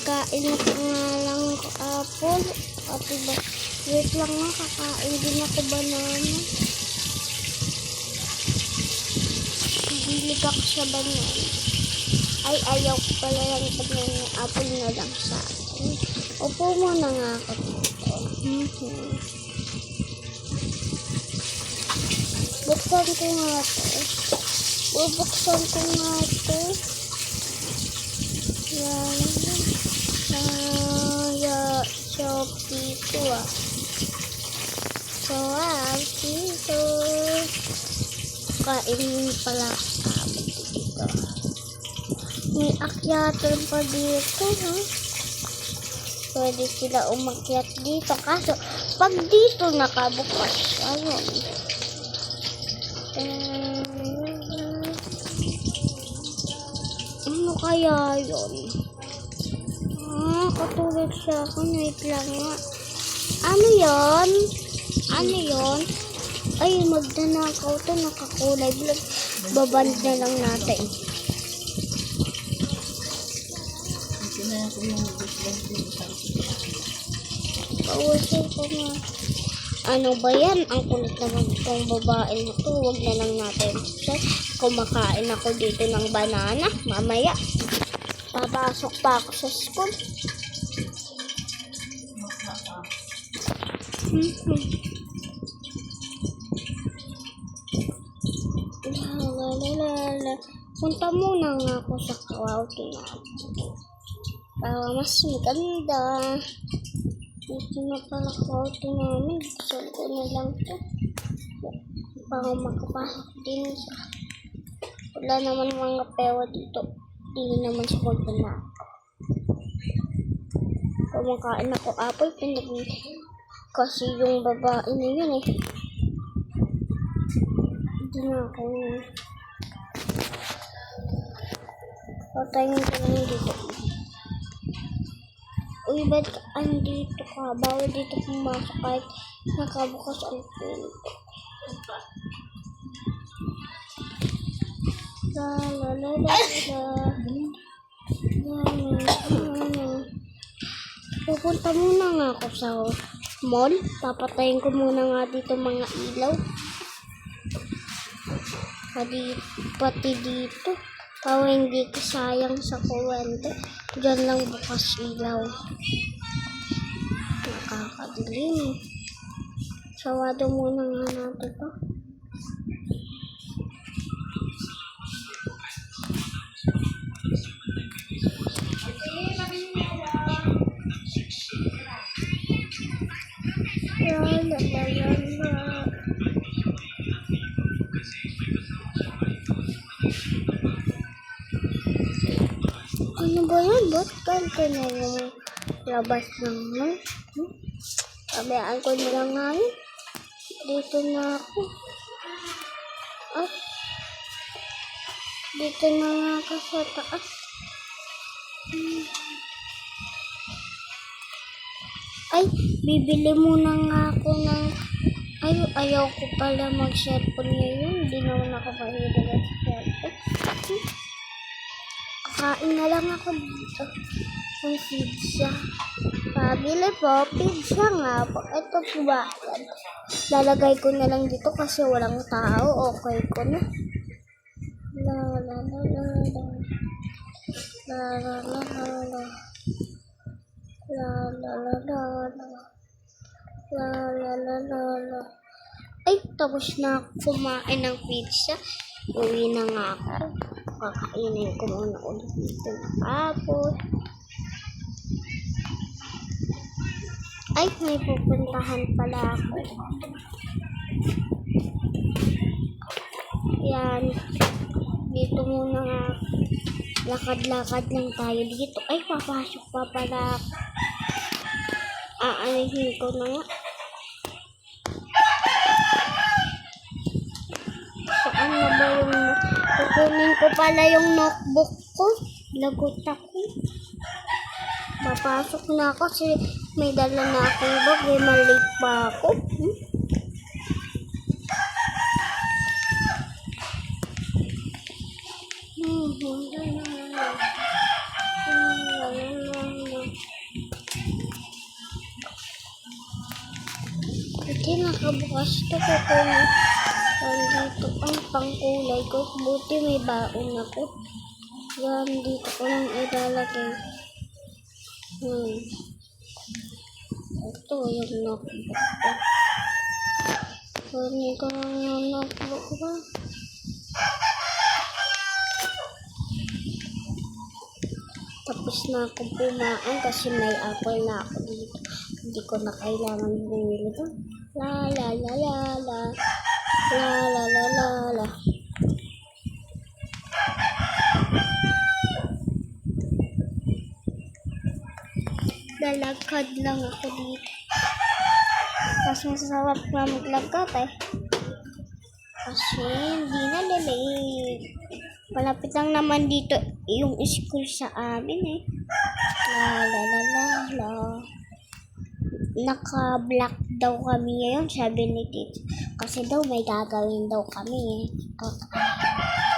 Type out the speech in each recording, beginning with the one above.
Kakain na pa nga lang ako apple. Ate ba? Wait lang nga, kakain din ako banana. Hilig ako sa banana. Ay, ayaw ko pala lang banana. Apple na lang sa akin. Upo muna nga ako dito. Buksan ko nga ito. Bubuksan ko nga ito. Shopee ko dito. Kain pala ako dito. May akyatan pa dito, ha? Pwede sila umakyat dito. Kaso, pag dito nakabukas, ayun. Ano kaya yun? Katulad siya ako. Wait lang nga. Ano yun? Ano yun? Ay, magdanakaw to. Nakakulay. Baband na lang natin. Pawasin ko nga. Ano ba yan? Ang kulit naman itong babae na to. Huwag na lang natin. Kumakain ako dito ng banana. Mamaya. Papasok pa ako sa school. Punta muna nga ako sa kwarto natin. Para mas maganda. Dito na pala kwarto namin. Gusto ko na lang ito. Para makapasok din siya. Wala naman mga pera dito. Hindi naman siya magpana. Kumakain ako apple. Kasi yung babae na yun eh. Hindi na ako. Patayin ko lang dito. Uy, ba't andito ka? Bawal dito pumasok kahit nakabukas ang pinto. Pupunta muna nga ako sa mall. Papatayin ko muna nga dito mga ilaw. Pati dito. Para hindi ka sayang sa kuwente. Diyan lang bukas ilaw. Nakakadilim. Sawado muna nga natin to. Ano ba yan? Ba't ganito na yung labas ng mall? Sabihan ko na lang nga yun. Dito na ako. At dito na nga ako sa taas. Ay, bibili muna nga ako ng... ayaw ko pala mag-cellphone ngayon. Hindi naman ako mahilig sa cellphone. Kain na lang ako dito ng pizza. Pabili po, pizza nga po. Ito po ba? Lalagay ko na lang dito kasi walang tao. Okay ko na. La la la la la. La la la la la. La la la la la. La la la la la. Ay, tapos na ako kumain ng pizza. Uwi na nga ako. Kakainin ko muna ulit dito ng apple. Ay, may pupuntahan pala ako. Yan. Dito muna nga. Lakad-lakad lang tayo dito. Ay, papasok pa pala ako. Aanihin ko na nga. Saan na ba yung... Kukunin ko pala yung notebook ko. Lagot ako. Papasok na ako kasi may dala na akong bag. May malate pa ako. pagkabukas ko kukunin dito ang pangkulay ko. Buti may baon ako. Yan, dito ko lang ilalagay. Ito, yung notebook ko. Kunin ko lang yung notebook ko. Tapos na ako pumaan kasi may apple na ako dito. Hindi ko na kailangan bumili ito. La la la la la. La la la la la. Lalakad lang ako dito. Mas masarap na maglakad eh. Kasi hindi na late. Malapit lang naman dito yung school sa amin eh. La la la la la. Naka-black daw kami ngayon, sabi ni Tito. Kasi daw may gagawin daw kami eh.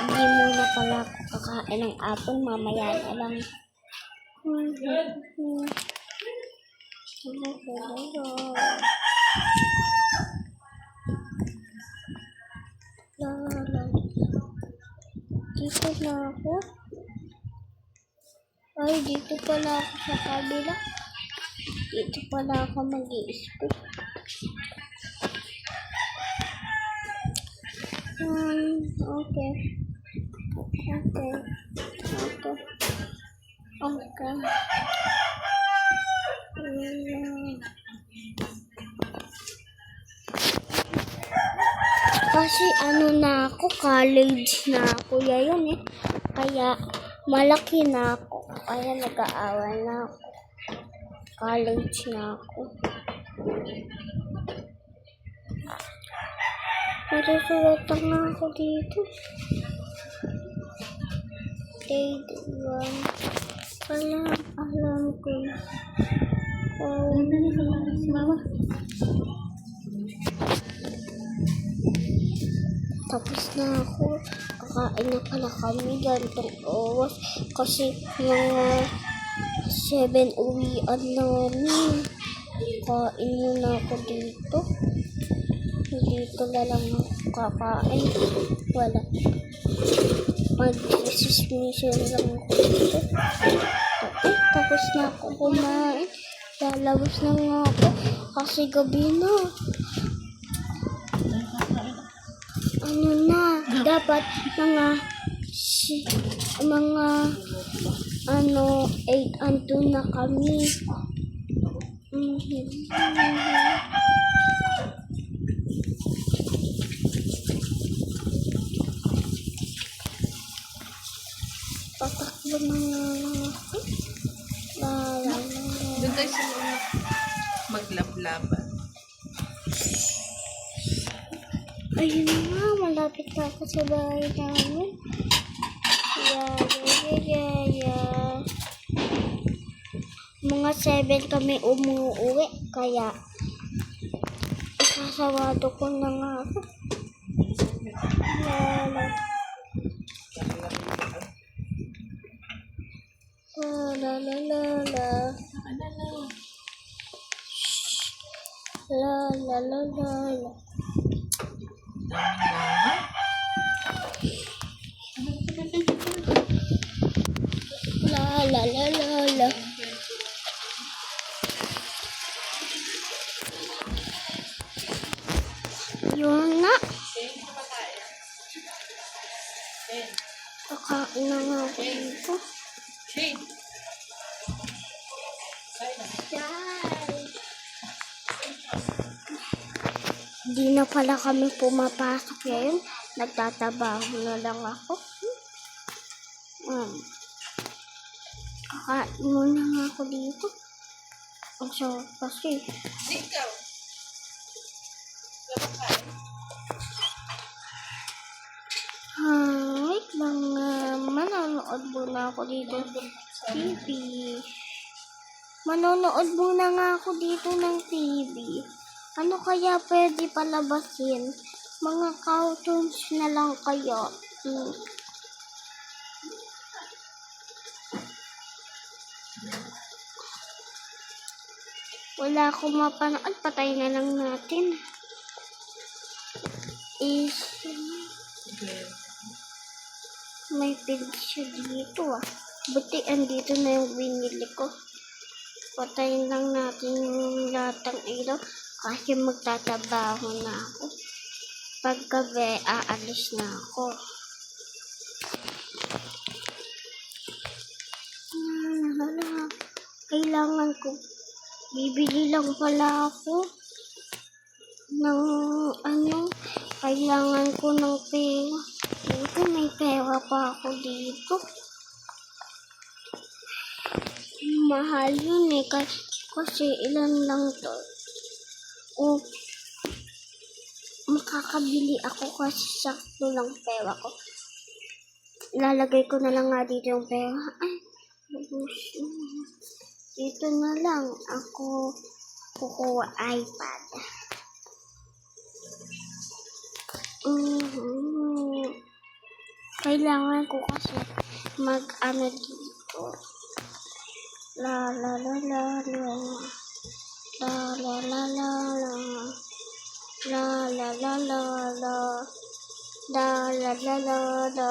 Hindi muna pala ako kakain ng apple, mamaya na lang. Dito na ako. Ay, dito pala ako sa kabila. Dito pala ako mag-i-school. Okay. Okay. Okay. Okay. Kasi ano na ako, college na ako yun eh. Kaya malaki na ako. Kaya nag-aaral na ako. College na ako. Nasusulatan na ako dito. Grade 1. Alam ko. Tapos na ako. Kakain na pala kami gantong oras. Kasi yung 7 uwian namin. Kain muna ako dito. Dito na lang ako kakain. Wala. Mag-dismissal lang ako dito. Tapos na ako kumain. Lalabas na nga ako. Kasi gabi na. Ano na. Dapat mga 8 andun na kami. Patakbo na nga lang ako. Doon tayo sa mga maglablaban. Ayun na, malapit na ako sa bahay namin. Yeah. Mga 7 kami umuwi, kaya isasawado ko na nga ako. La la la la. La la la la la. La la la la la. Yun na. Kakain na nga ako dito. Hindi na pala kami pumapasok ngayon. Nagtatabaho na lang ako. Kakain muna nga ako dito. Ang sarap kasi. Ikaw. Wait lang, manonood muna ako dito TV. Manonood muna nga ako dito ng TV. Ano kaya pwede palabasin? Mga cartoons na lang kaya. Wala akong mapanood. Patay na lang natin. is Good. may pig siya dito ah. Buti andito na yung binili ko. Patayin lang natin yung lahat ng ilaw kasi magtatrabaho na ako. Paggabi, aalis na ako. Kailangan ko, bibili lang pala ako ng kailangan ko ng pera. Buti may pera pa ako dito. Mahal yun eh, kasi ilan lang to. O, makakabili ako kasi sakto lang pera ko. Ilalagay ko na lang nga dito yung pera. Ay, dito na lang ako kukuha iPad. Kailangan ko kasi mag-ano dito. La la la la la. La la la la la. La la la la la. La la la la la.